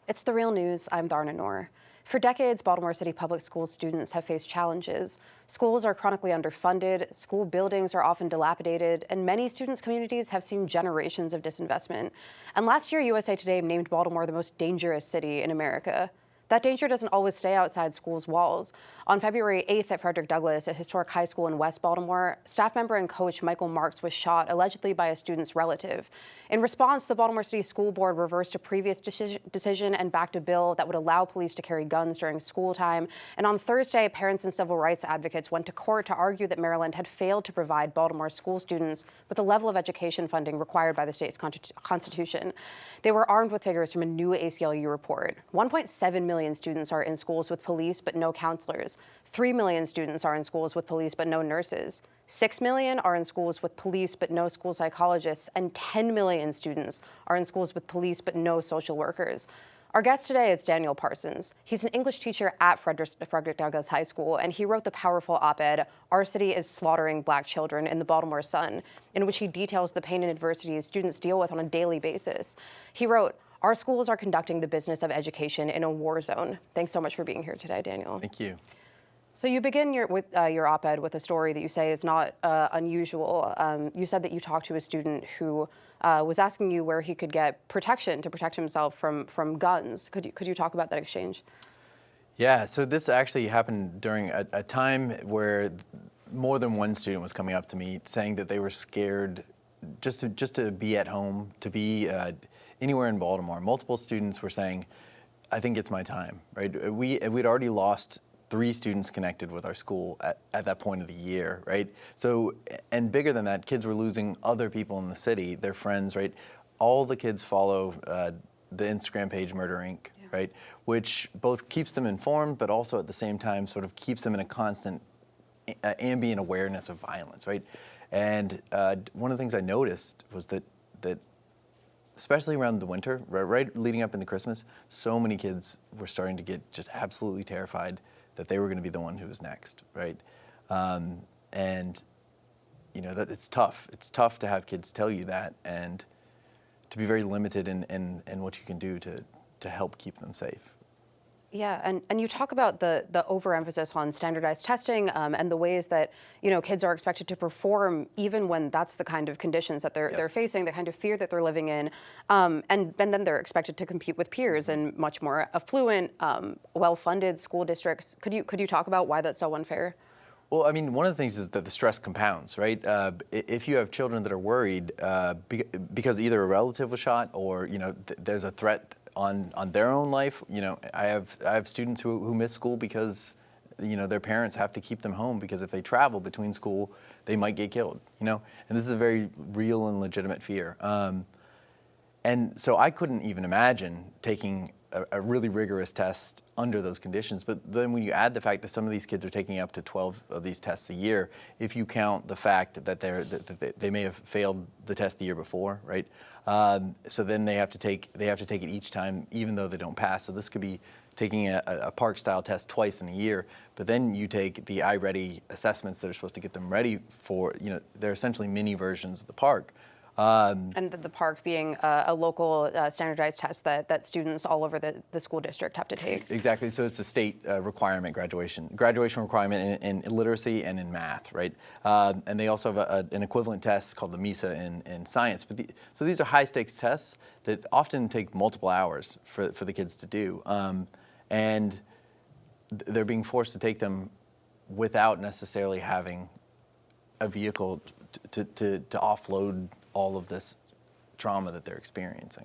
It's the real news. I'm Dharna Noor. For decades, Baltimore City public school students have faced challenges. Schools are chronically underfunded, school buildings are often dilapidated, and many students' communities have seen generations of disinvestment. And last year, USA Today named Baltimore the most dangerous city in America. That danger doesn't always stay outside schools' walls. On February 8th at Frederick Douglass, a historic high school in West Baltimore, staff member and coach Michael Marks was shot, allegedly by a student's relative. In response, the Baltimore City School Board reversed a previous decision and backed a bill that would allow police to carry guns during school time. And on Thursday, parents and civil rights advocates went to court to argue that Maryland had failed to provide Baltimore school students with the level of education funding required by the state's constitution. They were armed with figures from a new ACLU report. 1.7 million students are in schools with police but no counselors. 3 million students are in schools with police but no nurses. 6 million are in schools with police but no school psychologists, and 10 million students are in schools with police but no social workers. Our guest today is Daniel Parsons. He's an English teacher at Frederick Douglass High School, and he wrote the powerful op-ed, "Our City is Slaughtering Black Children," in the Baltimore Sun, in which he details the pain and adversity students deal with on a daily basis. He wrote, "Our schools are conducting the business of education in a war zone." Thanks so much for being here today, Daniel. Thank you. So you begin your op-ed with a story that you say is not unusual. You said that you talked to a student who was asking you where he could get protection to protect himself from guns. Could you talk about that exchange? Yeah, so this actually happened during a time where more than one student was coming up to me saying that they were scared just to be at home, to be anywhere in Baltimore. Multiple students were saying, "I think it's my time," right? We'd already lost 3 students connected with our school at that point of the year, right? So, and bigger than that, kids were losing other people in the city, their friends, right? All the kids follow the Instagram page Murder Inc., yeah. Right? Which both keeps them informed, but also at the same time sort of keeps them in a constant ambient awareness of violence, right? And one of the things I noticed was that especially around the winter, right leading up into Christmas, so many kids were starting to get just absolutely terrified that they were going to be the one who was next, right? And you know that it's tough. It's tough to have kids tell you that, and to be very limited in what you can do to help keep them safe. Yeah, and you talk about the overemphasis on standardized testing and the ways that kids are expected to perform even when that's the kind of conditions that they're facing, the kind of fear that they're living in, and then they're expected to compete with peers in much more affluent, well-funded school districts. Could you talk about why that's so unfair? Well, I mean, one of the things is that the stress compounds, right? If you have children that are worried because either a relative was shot or there's a threat on their own life, I have students who miss school because their parents have to keep them home because if they travel between school, they might get killed. And this is a very real and legitimate fear. And so I couldn't even imagine taking a really rigorous test under those conditions. But then when you add the fact that some of these kids are taking up to 12 of these tests a year, if you count the fact that they may have failed the test the year before, right? So then they have to take it each time, even though they don't pass. So this could be taking a park-style test twice in a year. But then you take the iReady assessments that are supposed to get them ready for, they're essentially mini versions of the park. And the park being a local standardized test that students all over the school district have to take. Exactly. So it's a state requirement graduation requirement in literacy and in math, right? And they also have an equivalent test called the MISA in science. So these are high stakes tests that often take multiple hours for the kids to do. And they're being forced to take them without necessarily having a vehicle to offload all of this trauma that they're experiencing.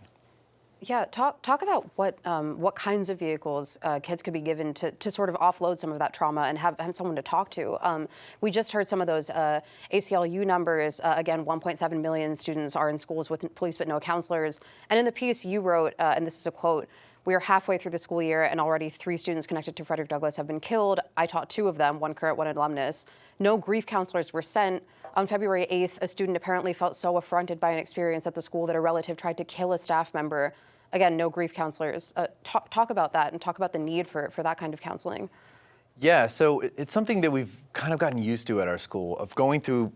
Yeah, talk about what kinds of vehicles kids could be given to sort of offload some of that trauma and have someone to talk to. We just heard some of those ACLU numbers. Again, 1.7 million students are in schools with police but no counselors. And in the piece you wrote, and this is a quote, "We are halfway through the school year and already 3 students connected to Frederick Douglass have been killed. I taught 2 of them, one current, one alumnus. No grief counselors were sent. On February 8th, a student apparently felt so affronted by an experience at the school that a relative tried to kill a staff member. Again, no grief counselors." Talk about that and talk about the need for that kind of counseling. Yeah, so it's something that we've kind of gotten used to at our school, of going through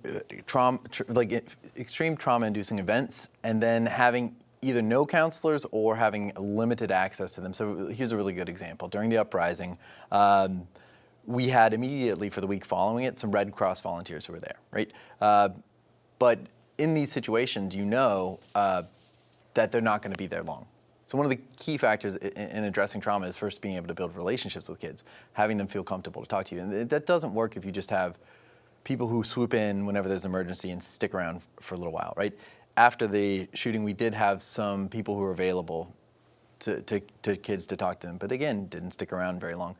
extreme trauma-inducing events and then having either no counselors or having limited access to them. So here's a really good example. During the Uprising, we had immediately for the week following it some Red Cross volunteers who were there, right? But in these situations, that they're not going to be there long. So one of the key factors in addressing trauma is first being able to build relationships with kids, having them feel comfortable to talk to you. And that doesn't work if you just have people who swoop in whenever there's an emergency and stick around for a little while, right? After the shooting, we did have some people who were available to kids to talk to them, but again, didn't stick around very long.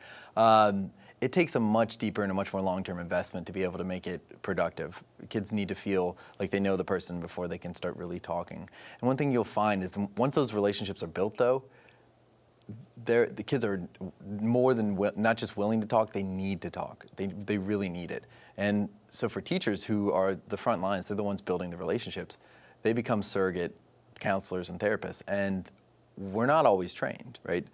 It takes a much deeper and a much more long-term investment to be able to make it productive. Kids need to feel like they know the person before they can start really talking. And one thing you'll find is once those relationships are built, though, the kids are more than not just willing to talk, they need to talk. They really need it. And so for teachers who are the front lines, they're the ones building the relationships, they become surrogate counselors and therapists. And we're not always trained, right?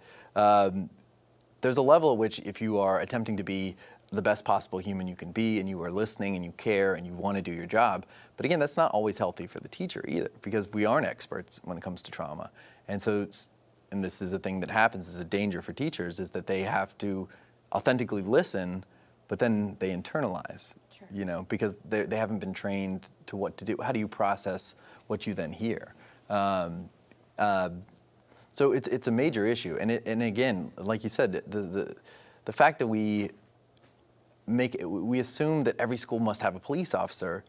There's a level at which if you are attempting to be the best possible human you can be and you are listening and you care and you want to do your job, but again, that's not always healthy for the teacher either because we aren't experts when it comes to trauma. And so, and this is a thing that happens as a danger for teachers, is that they have to authentically listen, but then they internalize, sure. Because they haven't been trained to what to do. How do you process what you then hear? So it's a major issue, and again, like you said, the fact that we assume that every school must have a police officer,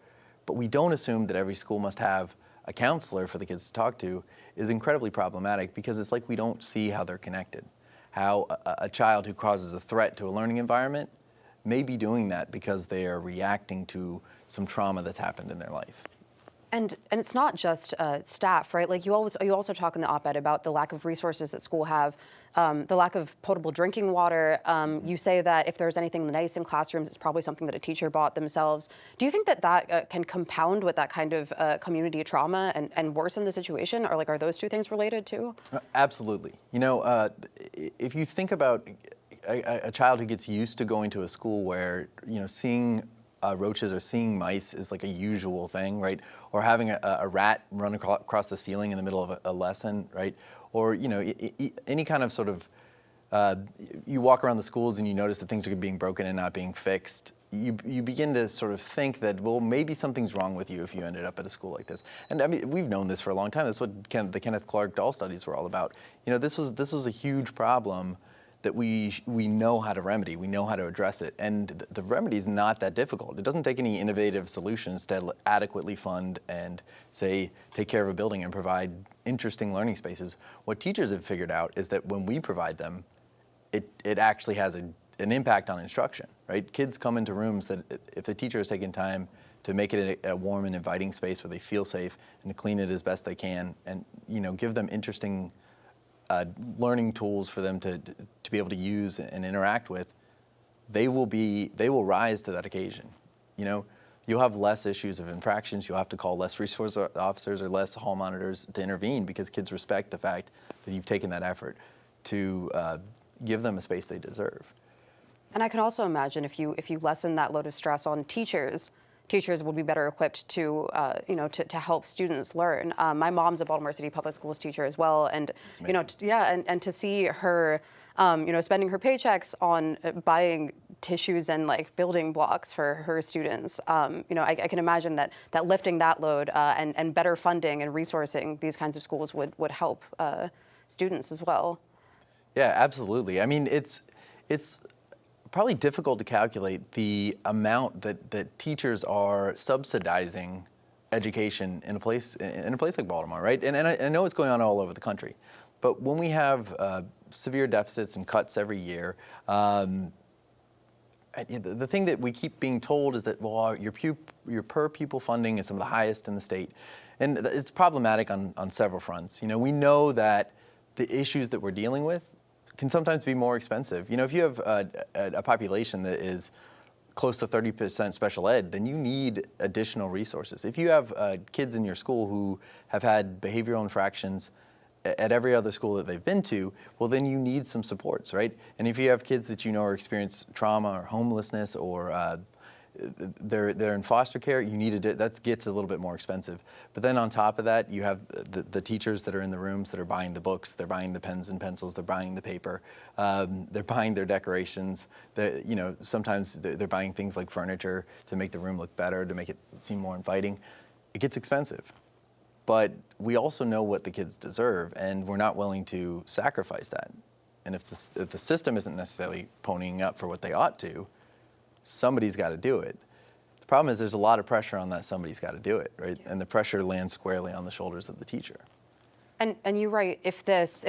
but we don't assume that every school must have a counselor for the kids to talk to is incredibly problematic because it's like we don't see how they're connected. How a child who causes a threat to a learning environment may be doing that because they are reacting to some trauma that's happened in their life. And it's not just staff, right? Like you also talk in the op-ed about the lack of resources that school have, the lack of potable drinking water. You say that if there's anything nice in classrooms, it's probably something that a teacher bought themselves. Do you think that can compound with that kind of community trauma and worsen the situation? Or are those two things related too? Absolutely. If you think about a child who gets used to going to a school where seeing roaches or seeing mice is like a usual thing, right? Or having a rat run across the ceiling in the middle of a lesson, right? Or any kind of sort of, you walk around the schools and you notice that things are being broken and not being fixed. You begin to sort of think that, well, maybe something's wrong with you if you ended up at a school like this. And I mean, we've known this for a long time. That's what the Kenneth Clark doll studies were all about. This was a huge problem that we know how to remedy, we know how to address it. And the remedy is not that difficult. It doesn't take any innovative solutions to adequately fund and, say, take care of a building and provide interesting learning spaces. What teachers have figured out is that when we provide them, it actually has an impact on instruction, right? Kids come into rooms that if the teacher has taken time to make it a warm and inviting space where they feel safe and to clean it as best they can and, give them interesting learning tools for them to be able to use and interact with, they will rise to that occasion. You'll have less issues of infractions. You'll have to call less resource officers or less hall monitors to intervene because kids respect the fact that you've taken that effort to give them a space they deserve. And I can also imagine if you lessen that load of stress on teachers would be better equipped to help students learn. My mom's a Baltimore City Public Schools teacher as well, and and to see her, spending her paychecks on buying tissues and building blocks for her students. I can imagine that lifting that load and better funding and resourcing these kinds of schools would help students as well. Yeah, absolutely. I mean, it's probably difficult to calculate the amount that teachers are subsidizing education in a place like Baltimore, right? And I know it's going on all over the country, but when we have severe deficits and cuts every year, the thing that we keep being told is that, well, your per pupil funding is some of the highest in the state, and it's problematic on several fronts. We know that the issues that we're dealing with can sometimes be more expensive. If you have a population that is close to 30% special ed, then you need additional resources. If you have kids in your school who have had behavioral infractions at every other school that they've been to, well, then you need some supports, right? And if you have kids that experience trauma or homelessness or they're in foster care. You need to that gets a little bit more expensive. But then on top of that, you have the teachers that are in the rooms that are buying the books, they're buying the pens and pencils, they're buying the paper, they're buying their decorations. Sometimes they're buying things like furniture to make the room look better, to make it seem more inviting. It gets expensive. But we also know what the kids deserve, and we're not willing to sacrifice that. And if the system isn't necessarily ponying up for what they ought to, somebody's got to do it. The problem is there's a lot of pressure on that somebody's got to do it, right? And the pressure lands squarely on the shoulders of the teacher. And you write, if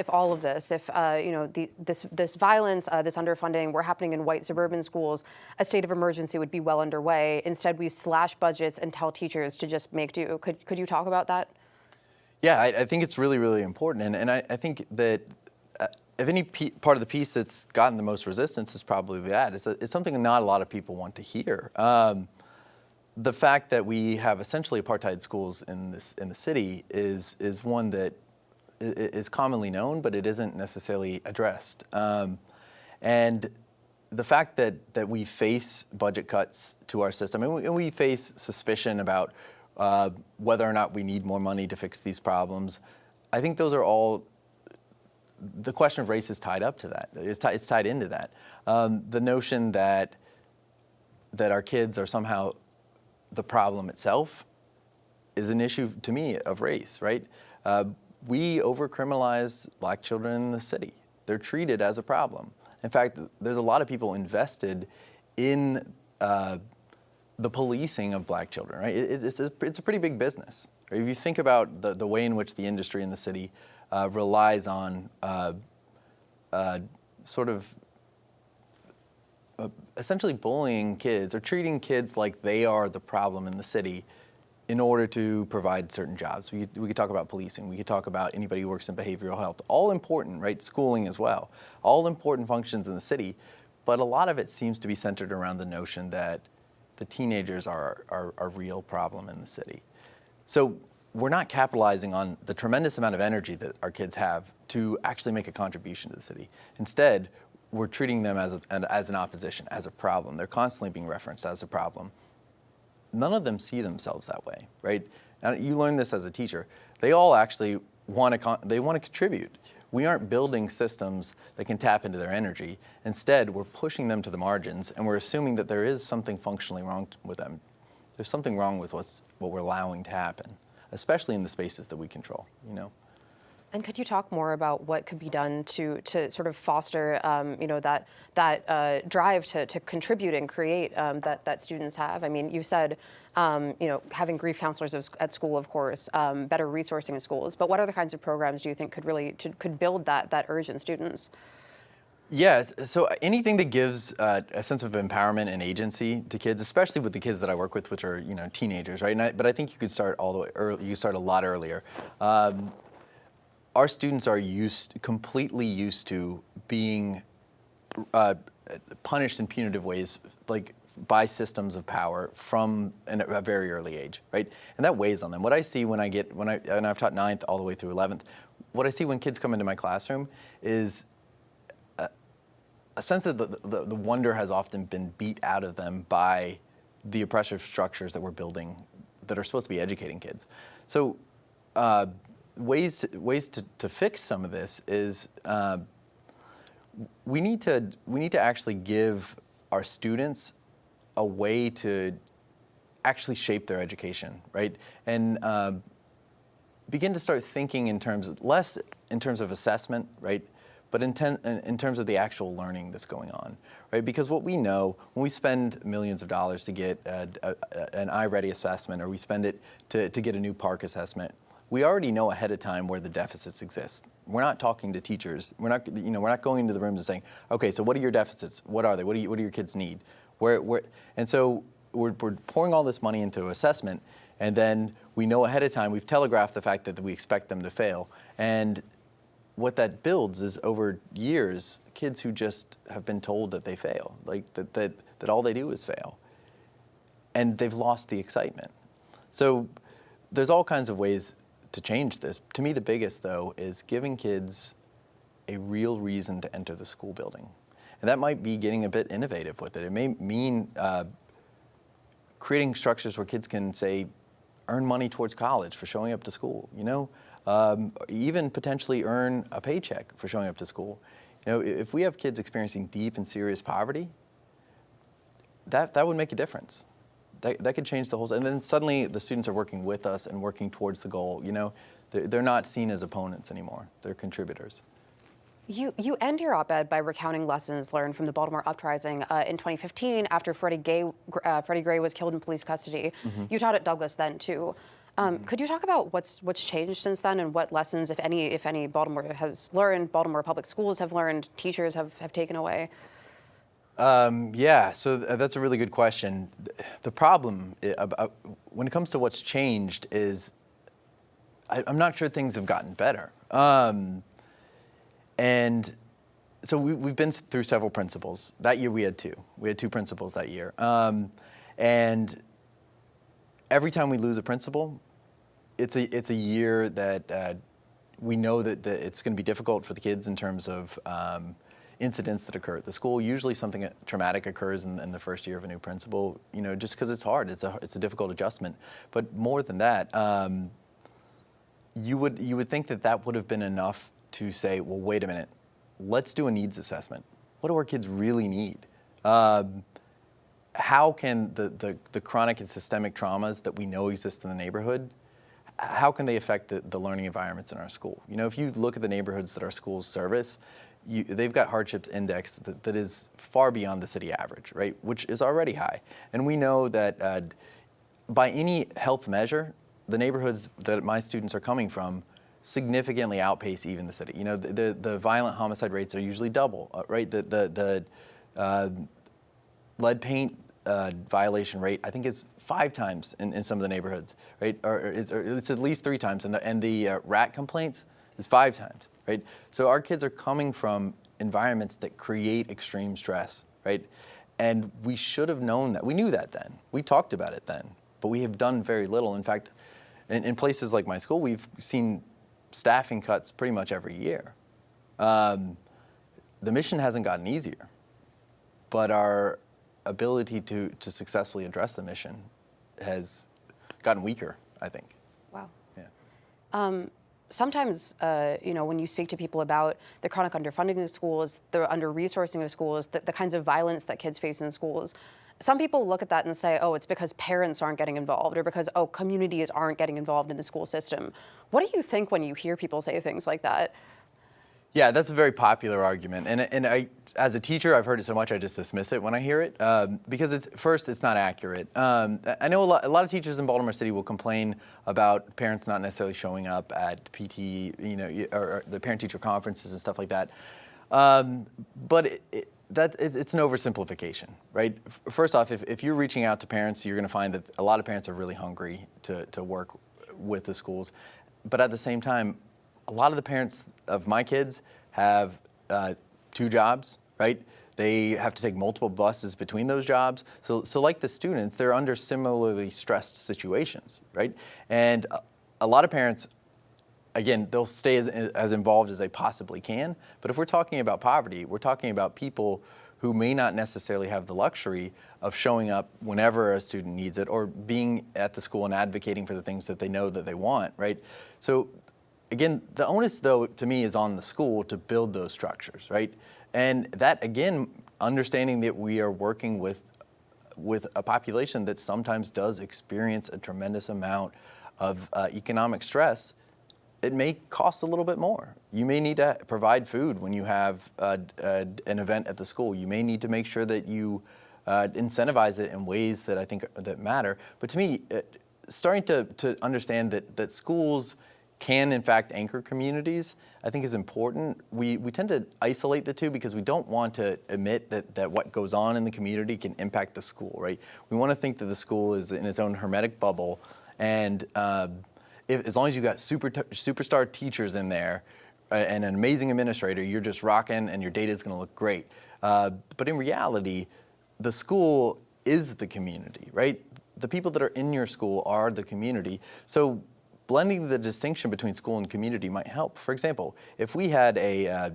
all of this, this violence, this underfunding were happening in white suburban schools, a state of emergency would be well underway. Instead, we slash budgets and tell teachers to just make do. Could you talk about that? Yeah, I think it's really, really important. And I think that if any part of the piece that's gotten the most resistance is probably that. It's something not a lot of people want to hear. The fact that we have essentially apartheid schools in the city is one that is commonly known, but it isn't necessarily addressed. And the fact that we face budget cuts to our system, and we face suspicion about whether or not we need more money to fix these problems, I think those are all. The question of race is tied up to that. It's tied into that. The notion that our kids are somehow the problem itself is an issue to me of race, right? We over-criminalize black children in the city. They're treated as a problem. In fact, there's a lot of people invested in the policing of black children, right? It's a pretty big business. Right? If you think about the way in which the industry in the city relies on essentially bullying kids or treating kids like they are the problem in the city in order to provide certain jobs. We could talk about policing. We could talk about anybody who works in behavioral health. All important, right? Schooling as well. All important functions in the city. But a lot of it seems to be centered around the notion that the teenagers are a real problem in the city. So we're not capitalizing on the tremendous amount of energy that our kids have to actually make a contribution to the city. Instead, we're treating them as an opposition, as a problem. They're constantly being referenced as a problem. None of them see themselves that way, right? And you learn this as a teacher. They all actually want to contribute. We aren't building systems that can tap into their energy. Instead, we're pushing them to the margins, and we're assuming that there is something functionally wrong with them. There's something wrong with what we're allowing to happen, especially in the spaces that we control, And could you talk more about what could be done to sort of foster, that drive to contribute and create that students have? I mean, you said, having grief counselors at school, of course, better resourcing in schools. But what other kinds of programs do you think could build that urge in students? Yes, so anything that gives a sense of empowerment and agency to kids, especially with the kids that I work with, which are teenagers, right? But I think you could start all the way early. You start a lot earlier. Our students are completely used to being punished in punitive ways, like by systems of power from a very early age, right? And that weighs on them. What I see when I've taught 9th all the way through 11th, what I see when kids come into my classroom is a sense that the wonder has often been beat out of them by the oppressive structures that we're building that are supposed to be educating kids. So ways to fix some of this is we need to actually give our students a way to actually shape their education, right? And begin to start thinking less in terms of assessment, right? But in terms of the actual learning that's going on, right? Because what we know, when we spend millions of dollars to get an iReady assessment, or we spend it to get a new park assessment, we already know ahead of time where the deficits exist. We're not talking to teachers. We're not going into the rooms and saying, okay, so what are your deficits? What are they? What do your kids need? And so we're pouring all this money into assessment, and then we know ahead of time, we've telegraphed the fact that we expect them to fail. And what that builds is, over years, kids who just have been told that they fail, like that all they do is fail. And they've lost the excitement. So there's all kinds of ways to change this. To me, the biggest, though, is giving kids a real reason to enter the school building. And that might be getting a bit innovative with it. It may mean creating structures where kids can, say, earn money towards college for showing up to school, even potentially earn a paycheck for showing up to school. If we have kids experiencing deep and serious poverty, that would make a difference. That could change the whole, and then suddenly the students are working with us and working towards the goal. They're not seen as opponents anymore. They're contributors. You end your op-ed by recounting lessons learned from the Baltimore Uprising in 2015 after Freddie Gray was killed in police custody. Mm-hmm. You taught at Douglass then too. Could you talk about what's changed since then and what lessons, if any, Baltimore has learned, Baltimore public schools have learned, teachers have taken away? Yeah, so that's a really good question. The problem when it comes to what's changed is I'm not sure things have gotten better. And so we've been through several principals. That year we had two. We had two principals that year. And every time we lose a principal, it's a year that we know that it's going to be difficult for the kids in terms of incidents that occur at the school. Usually something traumatic occurs in the first year of a new principal, just because it's hard. It's a difficult adjustment. But more than that, you would think that would have been enough to say, well, wait a minute, let's do a needs assessment. What do our kids really need? How can the chronic and systemic traumas that we know exist in the neighborhood, how can they affect the learning environments in our school? If you look at the neighborhoods that our schools service, they've got hardships index that is far beyond the city average, right? Which is already high. And we know that by any health measure, the neighborhoods that my students are coming from significantly outpace even the city. The violent homicide rates are usually double, right? The lead paint violation rate, I think, is 5 times in some of the neighborhoods, right? Or it's at least 3 times, and the rat complaints is 5 times, right? So our kids are coming from environments that create extreme stress, right? And we should have known that. We knew that then. We talked about it then, but we have done very little. In fact, in places like my school, we've seen staffing cuts pretty much every year. The mission hasn't gotten easier, but our ability to successfully address the mission has gotten weaker, I think. Wow. Yeah. Sometimes, when you speak to people about the chronic underfunding of schools, the under-resourcing of schools, the kinds of violence that kids face in schools, some people look at that and say, oh, it's because parents aren't getting involved or because, communities aren't getting involved in the school system. What do you think when you hear people say things like that? Yeah, that's a very popular argument. And I, as a teacher, I've heard it so much I just dismiss it when I hear it because it's not accurate. I know a lot of teachers in Baltimore City will complain about parents not necessarily showing up at PT, or the parent-teacher conferences and stuff like that. But it's an oversimplification, right? First off, if you're reaching out to parents, you're going to find that a lot of parents are really hungry to work with the schools. But at the same time, a lot of the parents of my kids have 2 jobs, right? They have to take multiple buses between those jobs. So like the students, they're under similarly stressed situations, right? And a lot of parents, again, they'll stay as involved as they possibly can. But if we're talking about poverty, we're talking about people who may not necessarily have the luxury of showing up whenever a student needs it or being at the school and advocating for the things that they know that they want, right? So again, the onus, though, to me, is on the school to build those structures, right? And that, again, understanding that we are working with a population that sometimes does experience a tremendous amount of economic stress, it may cost a little bit more. You may need to provide food when you have an event at the school. You may need to make sure that you incentivize it in ways that I think that matter. But to me, starting to understand that schools can, in fact, anchor communities, I think is important. We tend to isolate the two because we don't want to admit that what goes on in the community can impact the school, right? We want to think that the school is in its own hermetic bubble, and as long as you've got superstar teachers in there and an amazing administrator, you're just rocking and your data is going to look great. But in reality, the school is the community, right? The people that are in your school are the community. So blending the distinction between school and community might help. For example, if we had a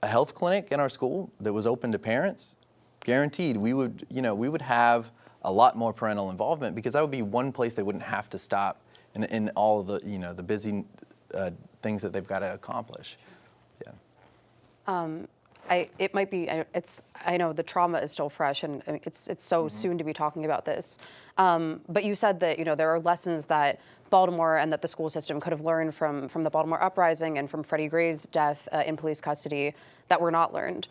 health clinic in our school that was open to parents, guaranteed we would have a lot more parental involvement, because that would be one place they wouldn't have to stop in all of the, the busy things that they've got to accomplish. Yeah. It might be, I know the trauma is still fresh, and I mean, it's so soon to be talking about this. But you said that, there are lessons that Baltimore and that the school system could have learned from the Baltimore Uprising and from Freddie Gray's death in police custody that were not learned.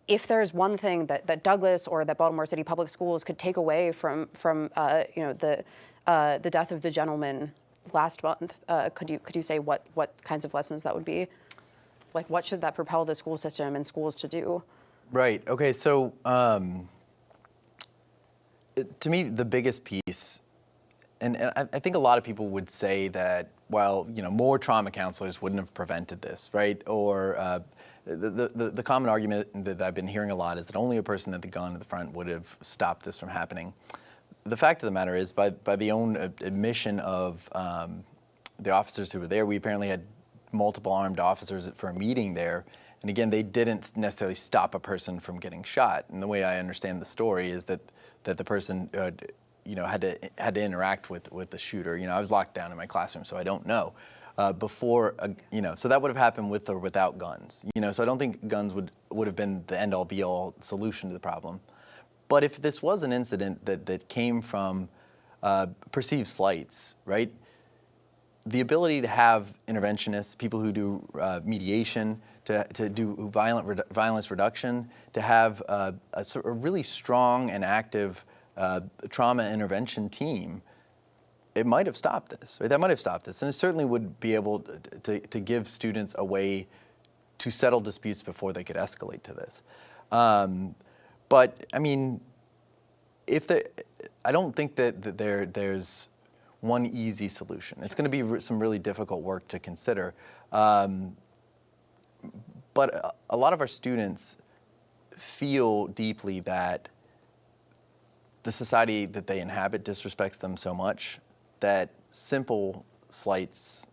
If there's one thing that Douglass or that Baltimore City Public Schools could take away from the death of the gentleman last month, could you say what kinds of lessons that would be? Like, what should that propel the school system and schools to do? Right. Okay. So, to me, the biggest piece, and I think a lot of people would say that, well, more trauma counselors wouldn't have prevented this, right? Or the common argument that I've been hearing a lot is that only a person at the gun at the front would have stopped this from happening. The fact of the matter is, by the own admission of the officers who were there, we apparently had multiple armed officers for a meeting there. And again, they didn't necessarily stop a person from getting shot. And the way I understand the story is that the person, had to interact with the shooter. I was locked down in my classroom, so I don't know. So that would have happened with or without guns. So I don't think guns would have been the end-all, be-all solution to the problem. But if this was an incident that came from perceived slights, right? The ability to have interventionists, people who do mediation, to do violence reduction, to have a really strong and active trauma intervention team, it might have stopped this. Right? That might have stopped this, and it certainly would be able to give students a way to settle disputes before they could escalate to this. But I mean, I don't think that there's one easy solution. It's going to be some really difficult work to consider. But a lot of our students feel deeply that the society that they inhabit disrespects them so much that simple slights,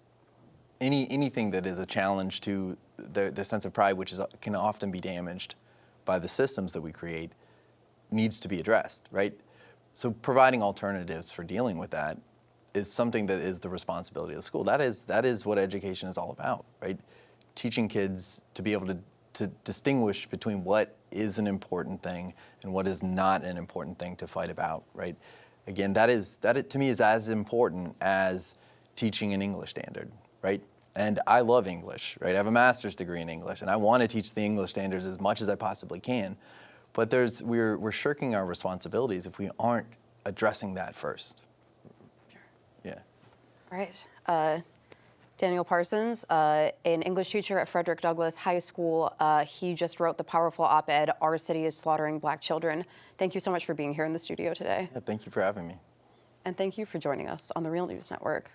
anything that is a challenge to their sense of pride, which can often be damaged by the systems that we create, needs to be addressed, right? So providing alternatives for dealing with that is something that is the responsibility of the school. That is what education is all about, right? Teaching kids to be able to distinguish between what is an important thing and what is not an important thing to fight about, right? Again, that to me is as important as teaching an English standard, right? And I love English, right? I have a master's degree in English, and I want to teach the English standards as much as I possibly can. But we're shirking our responsibilities if we aren't addressing that first. Yeah. All right. Daniel Parsons, an English teacher at Frederick Douglass High School. He just wrote the powerful op-ed, "Our City is Slaughtering Black Children." Thank you so much for being here in the studio today. Yeah, thank you for having me. And thank you for joining us on the Real News Network.